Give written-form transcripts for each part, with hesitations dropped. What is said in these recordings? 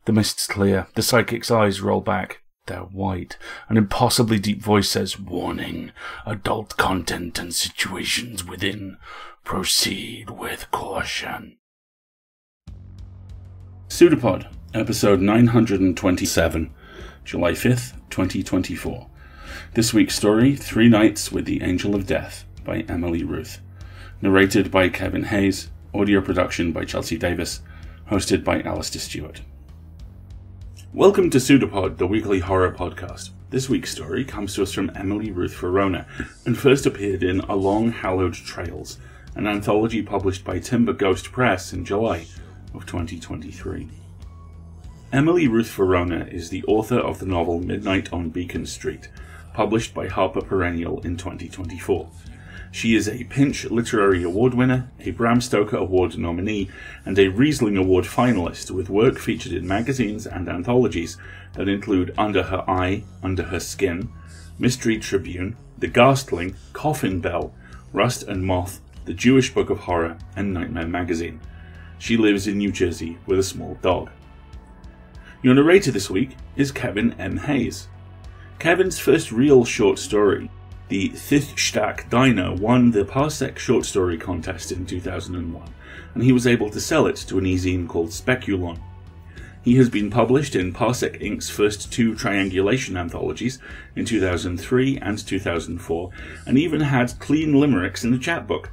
The mist's clear. The psychic's eyes roll back. They're white. An impossibly deep voice says, "Warning. Adult content and situations within. Proceed with caution." PseudoPod, episode 927, July 5th, 2024. This week's story, 3 Nights with the Angel of Death, by Emily Ruth. Narrated by Kevin Hayes. Audio production by Chelsea Davis. Hosted by Alistair Stewart. Welcome to PseudoPod, the weekly horror podcast. This week's story comes to us from Emily Ruth Verona, and first appeared in Along Hallowed Trails, an anthology published by Timber Ghost Press in July of 2023. Emily Ruth Verona is the author of the novel Midnight on Beacon Street, published by Harper Perennial in 2024. She is a Pinch Literary Award winner, a Bram Stoker Award nominee, and a Riesling Award finalist, with work featured in magazines and anthologies that include Under Her Eye, Under Her Skin, Mystery Tribune, The Ghastling, Coffin Bell, Rust and Moth, The Jewish Book of Horror, and Nightmare Magazine. She lives in New Jersey with a small dog. Your narrator this week is Kevin M. Hayes. Kevin's first real short story, The Thithstak Diner, won the Parsec Short Story Contest in 2001, and he was able to sell it to an e-zine called Speculon. He has been published in Parsec Inc.'s first 2 triangulation anthologies in 2003 and 2004, and even had clean limericks in a chapbook.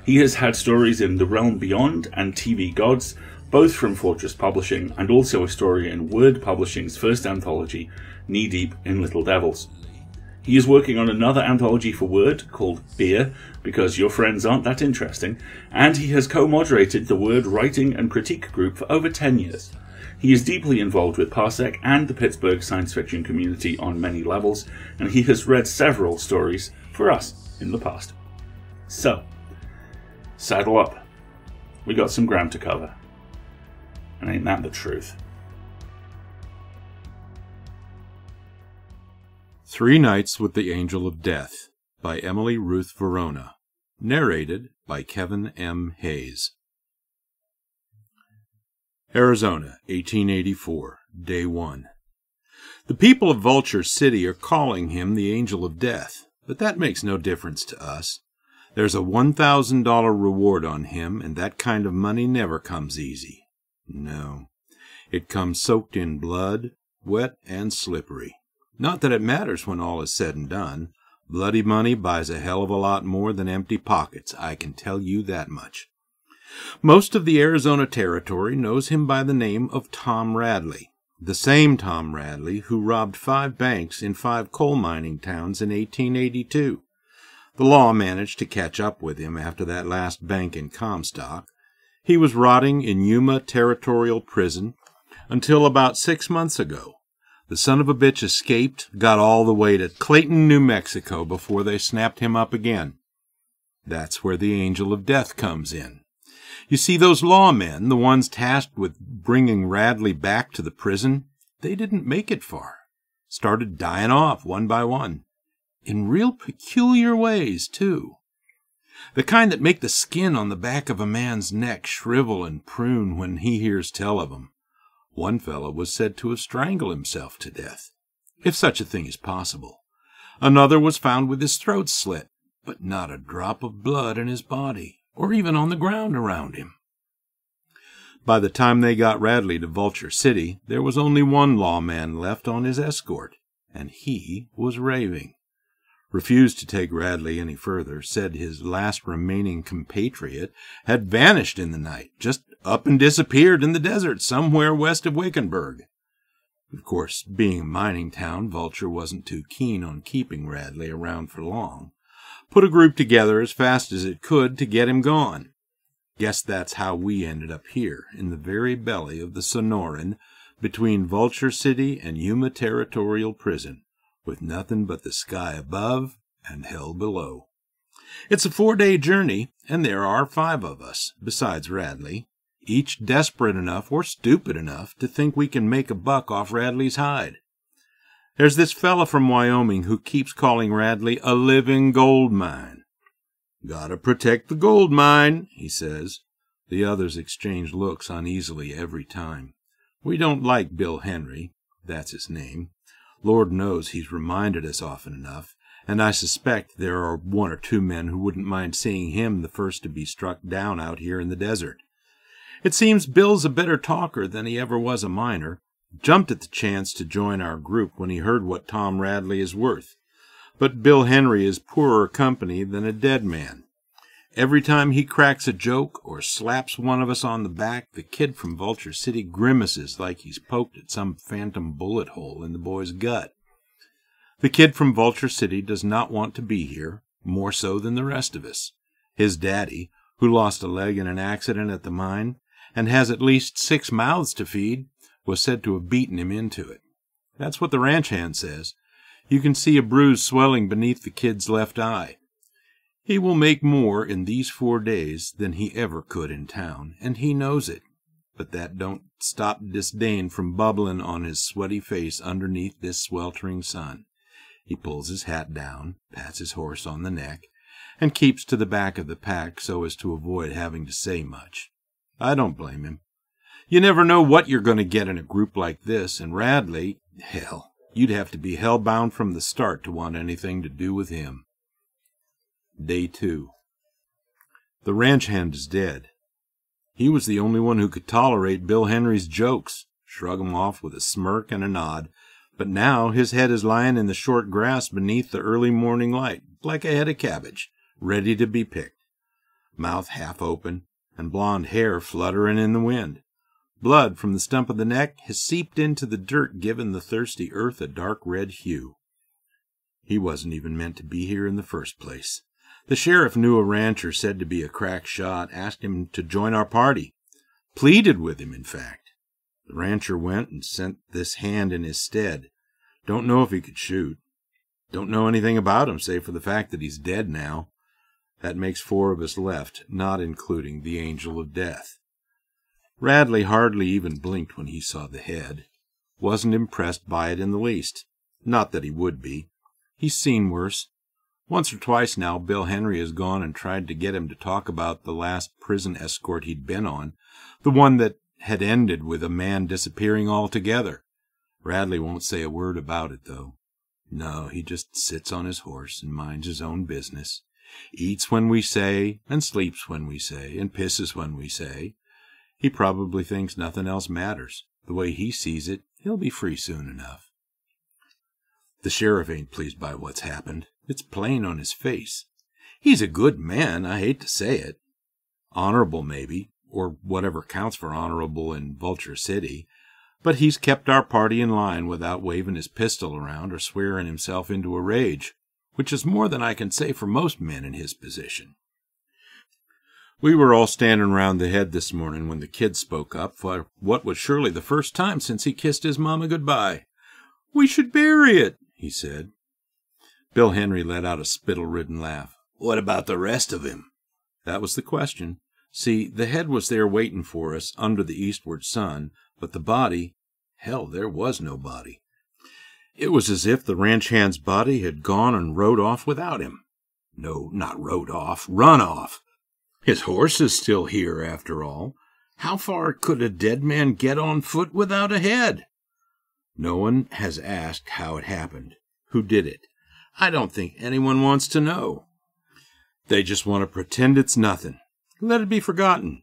He has had stories in The Realm Beyond and TV Gods, both from Fortress Publishing, and also a story in Word Publishing's first anthology, Knee Deep in Little Devils. He is working on another anthology for Word called Beer, because your friends aren't that interesting, and he has co-moderated the Word Writing and Critique group for over 10 years. He is deeply involved with Parsec and the Pittsburgh science fiction community on many levels, and he has read several stories for us in the past. So, saddle up. We got some ground to cover. And ain't that the truth? 3 Nights with the Angel of Death, by Emily Ruth Verona. Narrated by Kevin M. Hayes. Arizona, 1884, Day 1. The people of Vulture City are calling him the Angel of Death, but that makes no difference to us. There's a $1,000 reward on him, and that kind of money never comes easy. No, it comes soaked in blood, wet and slippery. Not that it matters when all is said and done. Bloody money buys a hell of a lot more than empty pockets, I can tell you that much. Most of the Arizona Territory knows him by the name of Tom Radley, the same Tom Radley who robbed 5 banks in 5 coal mining towns in 1882. The law managed to catch up with him after that last bank in Comstock. He was rotting in Yuma Territorial Prison until about 6 months ago. The son of a bitch escaped, got all the way to Clayton, New Mexico before they snapped him up again. That's where the Angel of Death comes in. You see, those lawmen, the ones tasked with bringing Radley back to the prison, they didn't make it far. Started dying off one by one. In real peculiar ways, too. The kind that make the skin on the back of a man's neck shrivel and prune when he hears tell of 'em. One fellow was said to have strangled himself to death, if such a thing is possible. Another was found with his throat slit, but not a drop of blood in his body, or even on the ground around him. By the time they got Radley to Vulture City, there was only one lawman left on his escort, and he was raving. Refused to take Radley any further, said his last remaining compatriot had vanished in the night, just up and disappeared in the desert somewhere west of Wickenburg. Of course, being a mining town, Vulture wasn't too keen on keeping Radley around for long. Put a group together as fast as it could to get him gone. Guess that's how we ended up here, in the very belly of the Sonoran, between Vulture City and Yuma Territorial Prison, with nothing but the sky above and hell below. It's a 4-day journey, and there are 5 of us, besides Radley, each desperate enough or stupid enough to think we can make a buck off Radley's hide. There's this fella from Wyoming who keeps calling Radley a living gold mine. "Gotta protect the gold mine," he says. The others exchange looks uneasily every time. We don't like Bill Henry, that's his name. Lord knows he's reminded us often enough, and I suspect there are 1 or 2 men who wouldn't mind seeing him the first to be struck down out here in the desert. It seems Bill's a better talker than he ever was a miner. Jumped at the chance to join our group when he heard what Tom Radley is worth. But Bill Henry is poorer company than a dead man. Every time he cracks a joke or slaps one of us on the back, the kid from Vulture City grimaces like he's poked at some phantom bullet hole in the boy's gut. The kid from Vulture City does not want to be here, more so than the rest of us. His daddy, who lost a leg in an accident at the mine, and has at least 6 mouths to feed, was said to have beaten him into it. That's what the ranch hand says. You can see a bruise swelling beneath the kid's left eye. He will make more in these 4 days than he ever could in town, and he knows it. But that don't stop disdain from bubbling on his sweaty face underneath this sweltering sun. He pulls his hat down, pats his horse on the neck, and keeps to the back of the pack so as to avoid having to say much. I don't blame him. You never know what you're going to get in a group like this, and Radley, hell, you'd have to be hell-bound from the start to want anything to do with him. Day 2. The ranch hand is dead. He was the only one who could tolerate Bill Henry's jokes, shrug 'em off with a smirk and a nod, but now his head is lying in the short grass beneath the early morning light, like a head of cabbage, ready to be picked. Mouth half open, and blonde hair fluttering in the wind. Blood from the stump of the neck has seeped into the dirt, giving the thirsty earth a dark red hue. He wasn't even meant to be here in the first place. The sheriff knew a rancher said to be a crack shot, asked him to join our party. Pleaded with him, in fact. The rancher went and sent this hand in his stead. Don't know if he could shoot. Don't know anything about him, save for the fact that he's dead now. That makes 4 of us left, not including the Angel of Death. Radley hardly even blinked when he saw the head. Wasn't impressed by it in the least. Not that he would be. He's seen worse. Once or twice now, Bill Henry has gone and tried to get him to talk about the last prison escort he'd been on, the one that had ended with a man disappearing altogether. Radley won't say a word about it, though. No, he just sits on his horse and minds his own business. Eats when we say, and sleeps when we say, and pisses when we say. He probably thinks nothing else matters. The way he sees it, he'll be free soon enough. The sheriff ain't pleased by what's happened. It's plain on his face. He's a good man, I hate to say it. Honorable, maybe, or whatever counts for honorable in Vulture City, but he's kept our party in line without waving his pistol around or swearing himself into a rage, which is more than I can say for most men in his position. We were all standing round the head this morning when the kid spoke up for what was surely the first time since he kissed his mama goodbye. "We should bury it," he said. Bill Henry let out a spittle-ridden laugh. "What about the rest of him?" That was the question. See, the head was there waiting for us under the eastward sun, but the body, hell, there was no body. It was as if the ranch hand's body had gone and rode off without him. No, not rode off, run off. His horse is still here, after all. How far could a dead man get on foot without a head? No one has asked how it happened, who did it. I don't think anyone wants to know. They just want to pretend it's nothing. Let it be forgotten.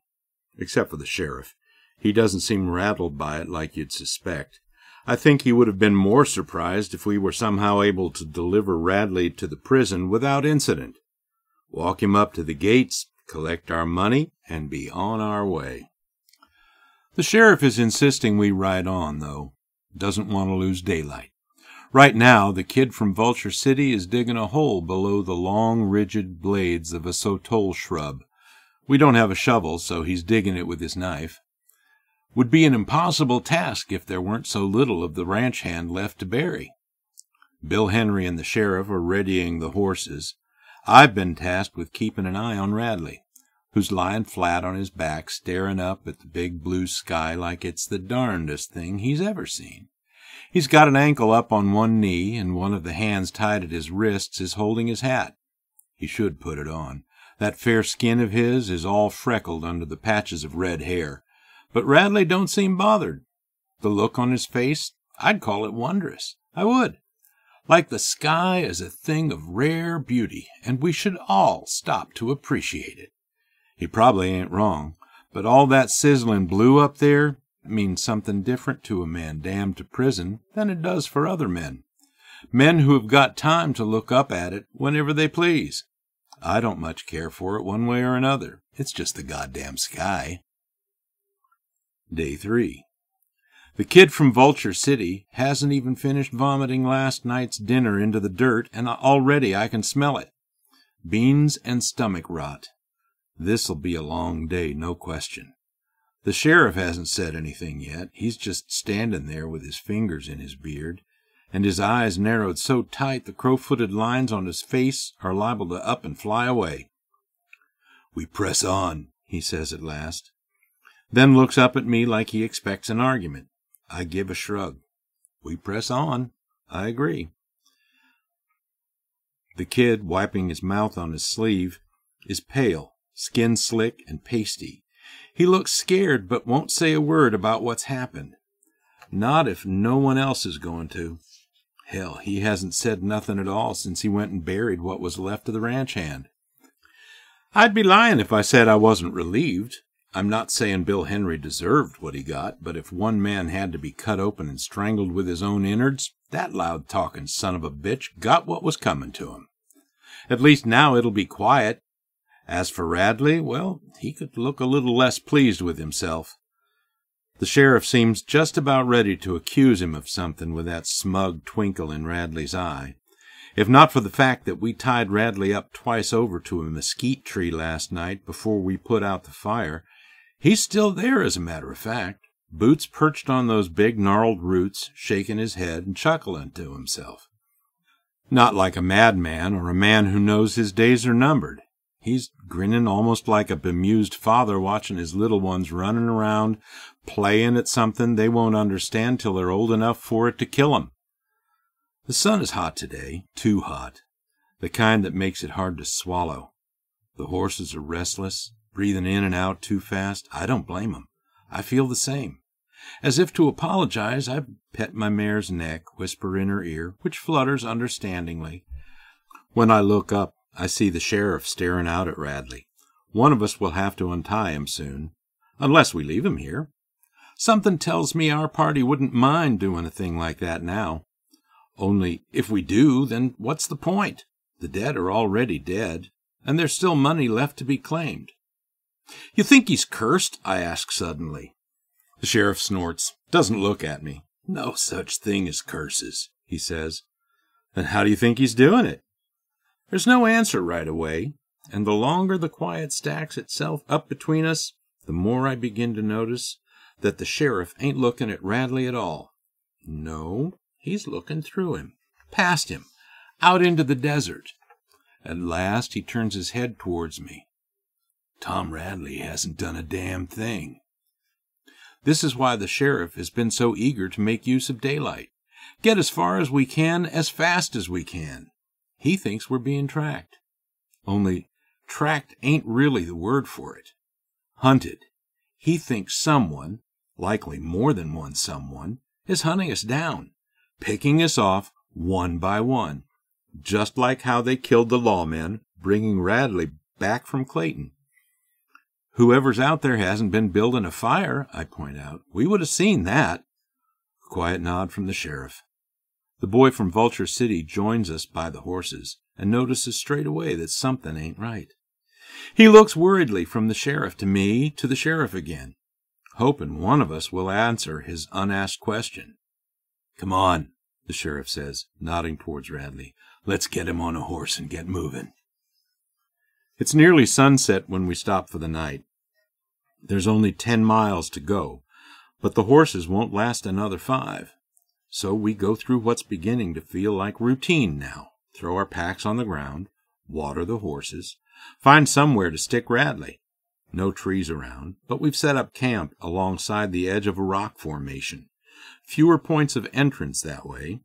Except for the sheriff. He doesn't seem rattled by it like you'd suspect. I think he would have been more surprised if we were somehow able to deliver Radley to the prison without incident. Walk him up to the gates, collect our money, and be on our way. The sheriff is insisting we ride on, though. Doesn't want to lose daylight. Right now, the kid from Vulture City is digging a hole below the long, rigid blades of a sotol shrub. We don't have a shovel, so he's digging it with his knife. Would be an impossible task if there weren't so little of the ranch hand left to bury. Bill Henry and the sheriff are readying the horses. I've been tasked with keeping an eye on Radley, who's lying flat on his back, staring up at the big blue sky like it's the darndest thing he's ever seen. He's got an ankle up on one knee, and one of the hands tied at his wrists is holding his hat. He should put it on. That fair skin of his is all freckled under the patches of red hair. But Radley don't seem bothered. The look on his face, I'd call it wondrous. I would. Like the sky is a thing of rare beauty, and we should all stop to appreciate it. He probably ain't wrong, but all that sizzling blue up there means something different to a man damned to prison than it does for other men. Men who have got time to look up at it whenever they please. I don't much care for it one way or another. It's just the goddamn sky. Day 3. The kid from Vulture City hasn't even finished vomiting last night's dinner into the dirt, and already I can smell it. Beans and stomach rot. This'll be a long day, no question. The sheriff hasn't said anything yet. He's just standing there with his fingers in his beard, and his eyes narrowed so tight the crow-footed lines on his face are liable to up and fly away. "We press on," he says at last, then looks up at me like he expects an argument. I give a shrug. We press on. I agree. The kid, wiping his mouth on his sleeve, is pale, skin slick and pasty. He looks scared but won't say a word about what's happened. Not if no one else is going to. Hell, he hasn't said nothing at all since he went and buried what was left of the ranch hand. I'd be lying if I said I wasn't relieved. I'm not saying Bill Henry deserved what he got, but if one man had to be cut open and strangled with his own innards, that loud-talking son of a bitch got what was coming to him. At least now it'll be quiet. As for Radley, well, he could look a little less pleased with himself. The sheriff seems just about ready to accuse him of something with that smug twinkle in Radley's eye. If not for the fact that we tied Radley up twice over to a mesquite tree last night before we put out the fire, he's still there, as a matter of fact, Boots perched on those big gnarled roots, shaking his head and chuckling to himself. Not like a madman or a man who knows his days are numbered. He's grinning almost like a bemused father watching his little ones running around, playing at something they won't understand till they're old enough for it to kill 'em. The sun is hot today, too hot, the kind that makes it hard to swallow. The horses are restless, breathing in and out too fast. I don't blame 'em. I feel the same. As if to apologize, I pet my mare's neck, whisper in her ear, which flutters understandingly. When I look up, I see the sheriff staring out at Radley. One of us will have to untie him soon, unless we leave him here. Something tells me our party wouldn't mind doing a thing like that now. Only, if we do, then what's the point? The dead are already dead, and there's still money left to be claimed. "You think he's cursed?" I ask suddenly. The sheriff snorts, doesn't look at me. "No such thing as curses," he says. "Then how do you think he's doing it?" There's no answer right away, and the longer the quiet stacks itself up between us, the more I begin to notice that the sheriff ain't looking at Radley at all. No, he's looking through him, past him, out into the desert. At last he turns his head towards me. Tom Radley hasn't done a damn thing. This is why the sheriff has been so eager to make use of daylight. Get as far as we can, as fast as we can. He thinks we're being tracked. Only, tracked ain't really the word for it. Hunted. He thinks someone, likely more than one someone, is hunting us down, picking us off one by one, just like how they killed the lawmen, bringing Radley back from Clayton. Whoever's out there hasn't been building a fire, I point out. We would have seen that. A quiet nod from the sheriff. The boy from Vulture City joins us by the horses and notices straight away that something ain't right. He looks worriedly from the sheriff to me, to the sheriff again, hoping one of us will answer his unasked question. "Come on," the sheriff says, nodding towards Radley. "Let's get him on a horse and get moving." It's nearly sunset when we stop for the night. There's only 10 miles to go, but the horses won't last another 5. So we go through what's beginning to feel like routine now. Throw our packs on the ground, water the horses, find somewhere to stick Radley. No trees around, but we've set up camp alongside the edge of a rock formation. Fewer points of entrance that way,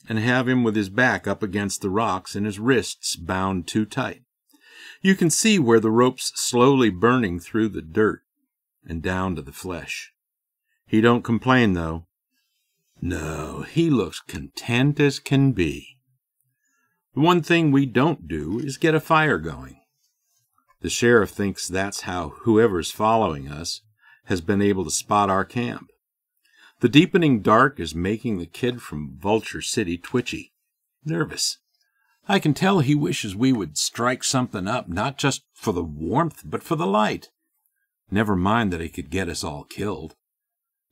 and have him with his back up against the rocks and his wrists bound too tight. You can see where the rope's slowly burning through the dirt and down to the flesh. He don't complain, though. No, he looks content as can be. The one thing we don't do is get a fire going. The sheriff thinks that's how whoever's following us has been able to spot our camp. The deepening dark is making the kid from Vulture City twitchy, nervous. I can tell he wishes we would strike something up, not just for the warmth, but for the light. Never mind that he could get us all killed.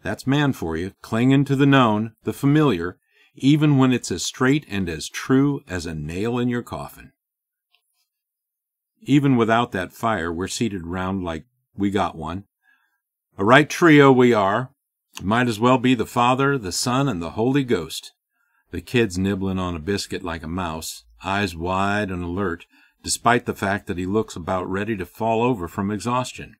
That's man for you, clinging to the known, the familiar, even when it's as straight and as true as a nail in your coffin. Even without that fire, we're seated round like we got one. A right trio we are. Might as well be the Father, the Son, and the Holy Ghost. The kid's nibbling on a biscuit like a mouse, eyes wide and alert, despite the fact that he looks about ready to fall over from exhaustion.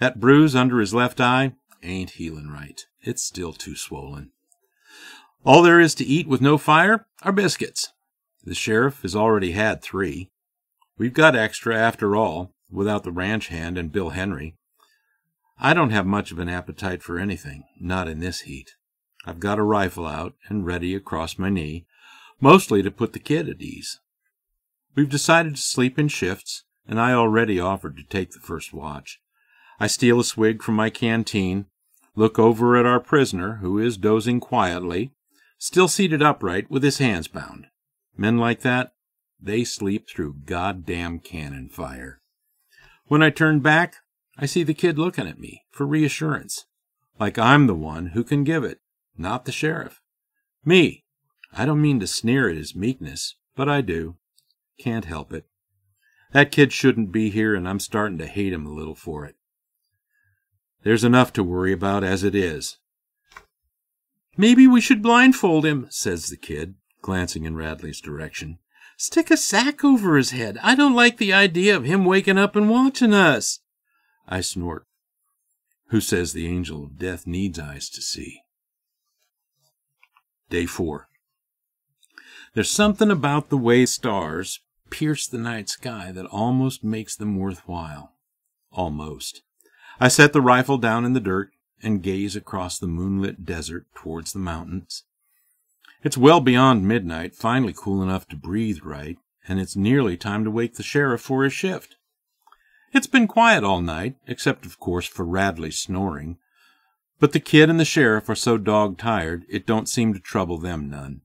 That bruise under his left eye ain't healing right. It's still too swollen. All there is to eat with no fire are biscuits. The sheriff has already had 3. We've got extra after all, without the ranch hand and Bill Henry. I don't have much of an appetite for anything, not in this heat. I've got a rifle out and ready across my knee, mostly to put the kid at ease. We've decided to sleep in shifts, and I already offered to take the first watch. I steal a swig from my canteen, look over at our prisoner, who is dozing quietly, still seated upright with his hands bound. Men like that, they sleep through goddamn cannon fire. When I turn back, I see the kid looking at me for reassurance, like I'm the one who can give it, not the sheriff. Me. I don't mean to sneer at his meekness, but I do. Can't help it. That kid shouldn't be here, and I'm starting to hate him a little for it. There's enough to worry about as it is. Maybe we should blindfold him, says the kid, glancing in Radley's direction. Stick a sack over his head. I don't like the idea of him waking up and watching us. I snort. Who says the angel of death needs eyes to see? Day 4. There's something about the way stars pierce the night sky that almost makes them worthwhile. Almost. I set the rifle down in the dirt and gaze across the moonlit desert towards the mountains. It's well beyond midnight, finally cool enough to breathe right, and it's nearly time to wake the sheriff for his shift. It's been quiet all night, except, of course, for Radley's snoring. But the kid and the sheriff are so dog-tired, it don't seem to trouble them none.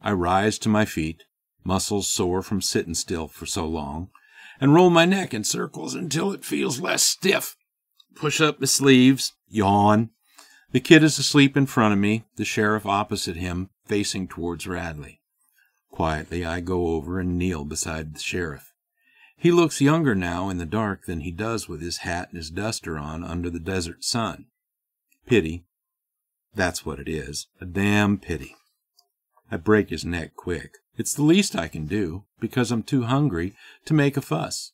I rise to my feet, muscles sore from sitting still for so long, and roll my neck in circles until it feels less stiff. Push up my sleeves, yawn. The kid is asleep in front of me, the sheriff opposite him, facing towards Radley. Quietly, I go over and kneel beside the sheriff. He looks younger now in the dark than he does with his hat and his duster on under the desert sun. Pity. That's what it is, a damn pity. I break his neck quick. It's the least I can do, because I'm too hungry to make a fuss.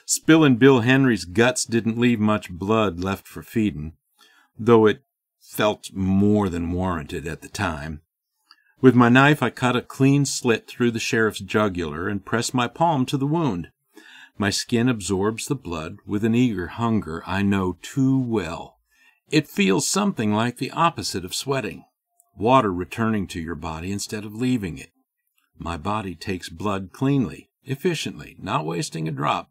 Spilling Bill Henry's guts didn't leave much blood left for feeding, though it felt more than warranted at the time. With my knife, I cut a clean slit through the sheriff's jugular and press my palm to the wound. My skin absorbs the blood with an eager hunger I know too well. It feels something like the opposite of sweating, water returning to your body instead of leaving it. My body takes blood cleanly, efficiently, not wasting a drop.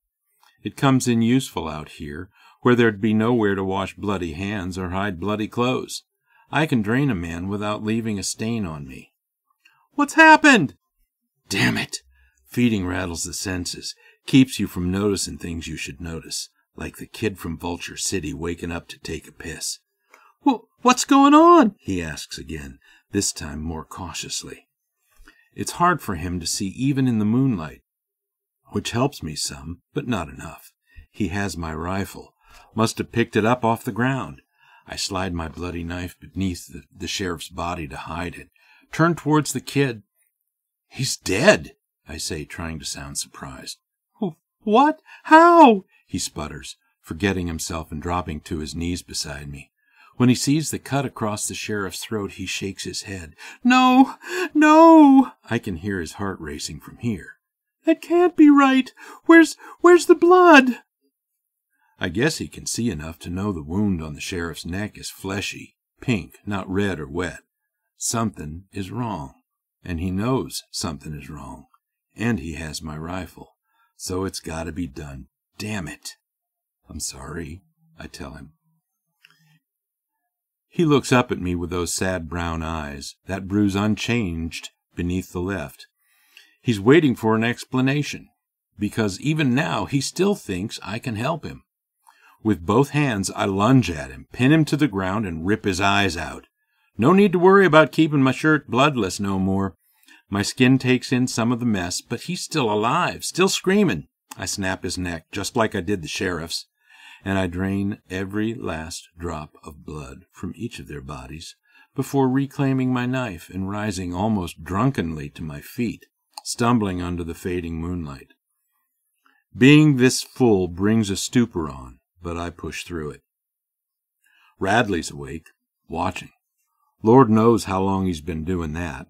It comes in useful out here, where there'd be nowhere to wash bloody hands or hide bloody clothes. I can drain a man without leaving a stain on me. What's happened? Damn it! Feeding rattles the senses, keeps you from noticing things you should notice, like the kid from Vulture City waking up to take a piss. What's going on? He asks again, this time more cautiously. It's hard for him to see even in the moonlight, which helps me some, but not enough. He has my rifle. Must have picked it up off the ground. I slide my bloody knife beneath the sheriff's body to hide it. Turn towards the kid. He's dead, I say, trying to sound surprised. What? How? He sputters, forgetting himself and dropping to his knees beside me. When he sees the cut across the sheriff's throat, he shakes his head. No, no! I can hear his heart racing from here. That can't be right. Where's the blood? I guess he can see enough to know the wound on the sheriff's neck is fleshy, pink, not red or wet. Something is wrong, and he knows something is wrong, and he has my rifle, so it's got to be done. Damn it. I'm sorry, I tell him. He looks up at me with those sad brown eyes, that bruise unchanged beneath the left. He's waiting for an explanation, because even now he still thinks I can help him. With both hands, I lunge at him, pin him to the ground, and rip his eyes out. No need to worry about keeping my shirt bloodless no more. My skin takes in some of the mess, but he's still alive, still screaming. I snap his neck, just like I did the sheriff's, and I drain every last drop of blood from each of their bodies before reclaiming my knife and rising almost drunkenly to my feet, stumbling under the fading moonlight. Being this full brings a stupor on, but I push through it. Radley's awake, watching. Lord knows how long he's been doing that.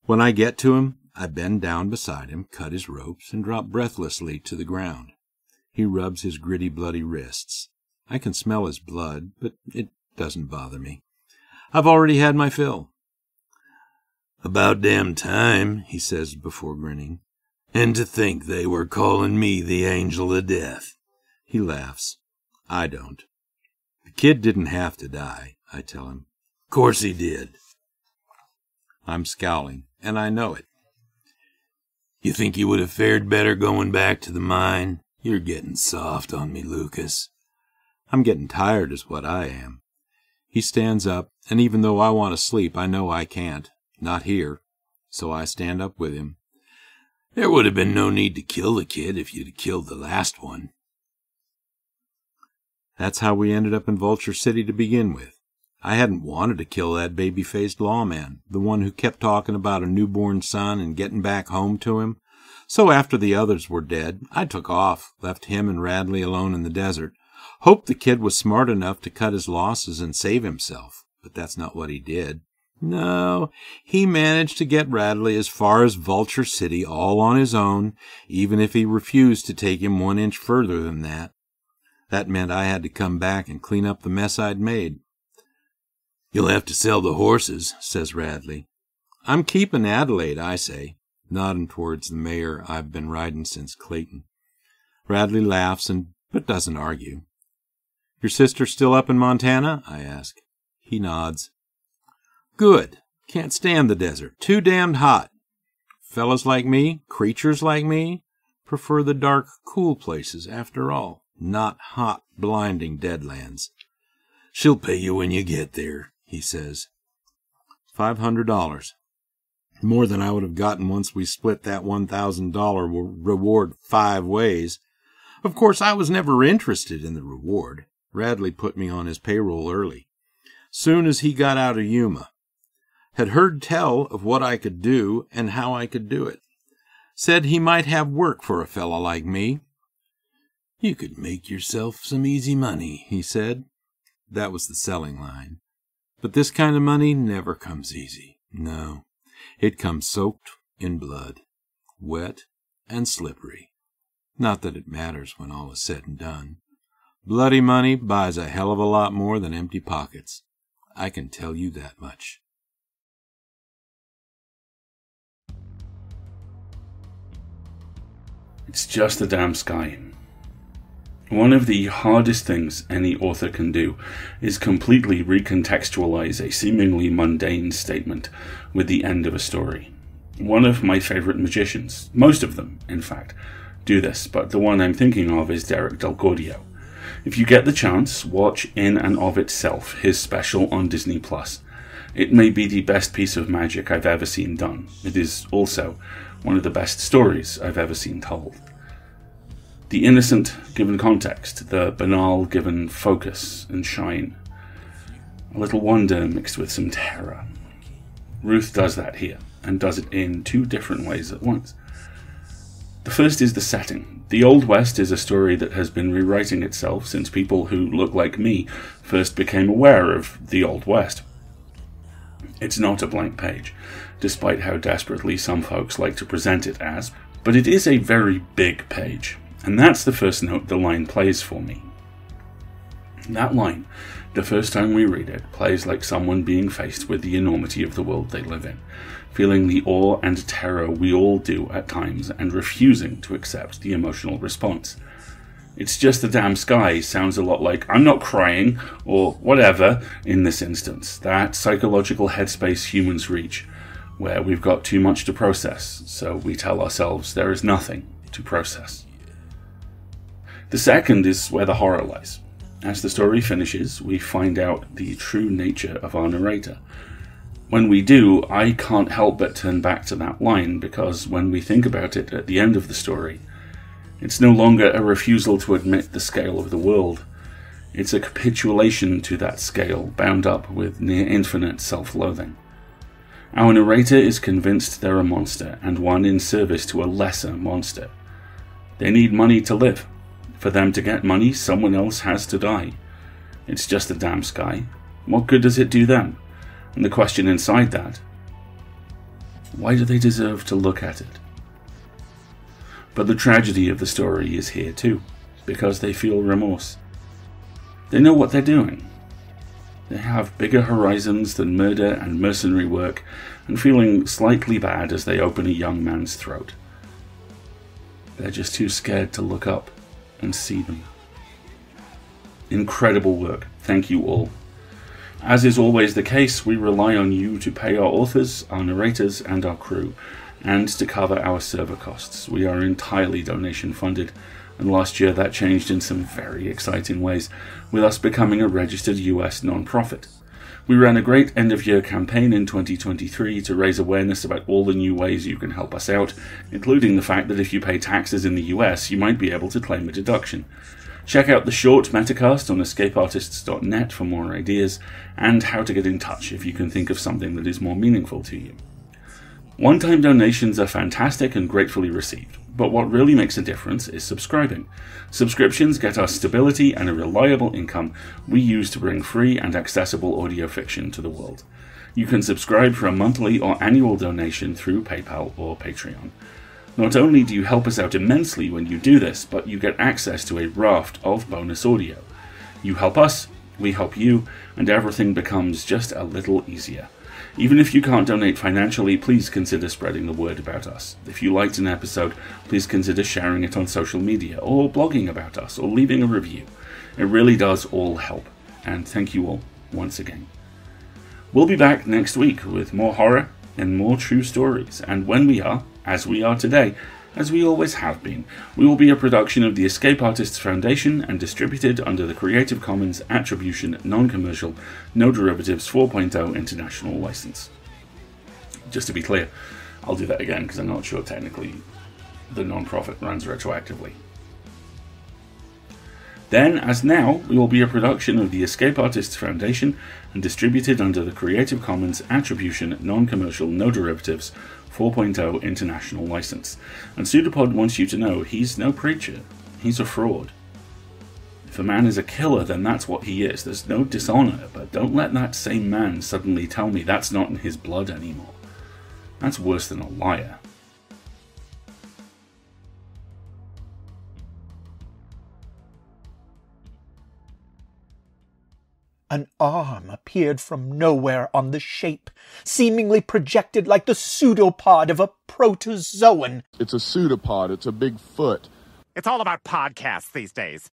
When I get to him, I bend down beside him, cut his ropes, and drop breathlessly to the ground. He rubs his gritty, bloody wrists. I can smell his blood, but it doesn't bother me. I've already had my fill. "About damn time," he says before grinning. "And to think they were calling me the Angel of Death." He laughs. I don't. "The kid didn't have to die," I tell him. "Course he did." I'm scowling, and I know it. "You think you would have fared better going back to the mine? You're getting soft on me, Lucas." I'm getting tired is what I am. He stands up, and even though I want to sleep, I know I can't. Not here. So I stand up with him. "There would have been no need to kill the kid if you'd have killed the last one." That's how we ended up in Vulture City to begin with. I hadn't wanted to kill that baby-faced lawman, the one who kept talking about a newborn son and getting back home to him. So after the others were dead, I took off, left him and Radley alone in the desert, hoped the kid was smart enough to cut his losses and save himself. But that's not what he did. No, he managed to get Radley as far as Vulture City all on his own, even if he refused to take him 1 inch further than that. That meant I had to come back and clean up the mess I'd made. "You'll have to sell the horses," says Radley. "I'm keeping Adelaide," I say, nodding towards the mare I've been riding since Clayton. Radley laughs but doesn't argue. "Your sister still up in Montana?" I ask. He nods. "Good. Can't stand the desert. Too damned hot. Fellas like me, creatures like me, prefer the dark, cool places after all, not hot, blinding deadlands." "She'll pay you when you get there," he says. $500. More than I would have gotten once we split that $1,000 reward 5 ways. Of course, I was never interested in the reward. Radley put me on his payroll early, soon as he got out of Yuma. Had heard tell of what I could do and how I could do it. Said he might have work for a fella like me. "You could make yourself some easy money," he said. That was the selling line. But this kind of money never comes easy. No, it comes soaked in blood, wet and slippery. Not that it matters when all is said and done. Bloody money buys a hell of a lot more than empty pockets. I can tell you that much. It's just a damn sky. One of the hardest things any author can do is completely recontextualize a seemingly mundane statement with the end of a story. One of my favorite magicians, most of them, in fact, do this, but the one I'm thinking of is Derek Del Cordio. If you get the chance, watch In and of Itself, his special on Disney+. It may be the best piece of magic I've ever seen done. It is also one of the best stories I've ever seen told. The innocent given context, the banal given focus and shine. A little wonder mixed with some terror. Ruth does that here, and does it in 2 different ways at once. The first is the setting. The Old West is a story that has been rewriting itself since people who look like me first became aware of the Old West. It's not a blank page, despite how desperately some folks like to present it as, but it is a very big page. And that's the first note the line plays for me. That line, the first time we read it, plays like someone being faced with the enormity of the world they live in, feeling the awe and terror we all do at times and refusing to accept the emotional response. It's just the damn sky sounds a lot like I'm not crying, or whatever in this instance, that psychological headspace humans reach, where we've got too much to process, so we tell ourselves there is nothing to process. The second is where the horror lies. As the story finishes, we find out the true nature of our narrator. When we do, I can't help but turn back to that line, because when we think about it at the end of the story, it's no longer a refusal to admit the scale of the world. It's a capitulation to that scale, bound up with near-infinite self-loathing. Our narrator is convinced they're a monster, and one in service to a lesser monster. They need money to live. For them to get money, someone else has to die. It's just a damn sky. What good does it do them? And the question inside that, why do they deserve to look at it? But the tragedy of the story is here too, because they feel remorse. They know what they're doing. They have bigger horizons than murder and mercenary work, and feeling slightly bad as they open a young man's throat. They're just too scared to look up and see them. Incredible work. Thank you all. As is always the case, we rely on you to pay our authors, our narrators, and our crew, and to cover our server costs. We are entirely donation funded, and last year that changed in some very exciting ways, with us becoming a registered US non-profit. We ran a great end-of-year campaign in 2023 to raise awareness about all the new ways you can help us out, including the fact that if you pay taxes in the US, you might be able to claim a deduction. Check out the short Metacast on escapeartists.net for more ideas, and how to get in touch if you can think of something that is more meaningful to you. One-time donations are fantastic and gratefully received, but what really makes a difference is subscribing. Subscriptions get us stability and a reliable income we use to bring free and accessible audio fiction to the world. You can subscribe for a monthly or annual donation through PayPal or Patreon. Not only do you help us out immensely when you do this, but you get access to a raft of bonus audio. You help us, we help you, and everything becomes just a little easier. Even if you can't donate financially, please consider spreading the word about us. If you liked an episode, please consider sharing it on social media, or blogging about us, or leaving a review. It really does all help, and thank you all once again. We'll be back next week with more horror and more true stories, and when we are, as we are today, as we always have been, we will be a production of the Escape Artists Foundation and distributed under the Creative Commons Attribution Non-Commercial No Derivatives 4.0 International License. Just to be clear, I'll do that again because I'm not sure technically the non-profit runs retroactively. Then, as now, we will be a production of the Escape Artists Foundation and distributed under the Creative Commons Attribution Non-Commercial No Derivatives 4.0 International License. And PseudoPod wants you to know he's no preacher. He's a fraud. If a man is a killer, then that's what he is. There's no dishonor, but don't let that same man suddenly tell me that's not in his blood anymore. That's worse than a liar. An arm appeared from nowhere on the shape, seemingly projected like the pseudopod of a protozoan. It's a pseudopod. It's a big foot. It's all about podcasts these days.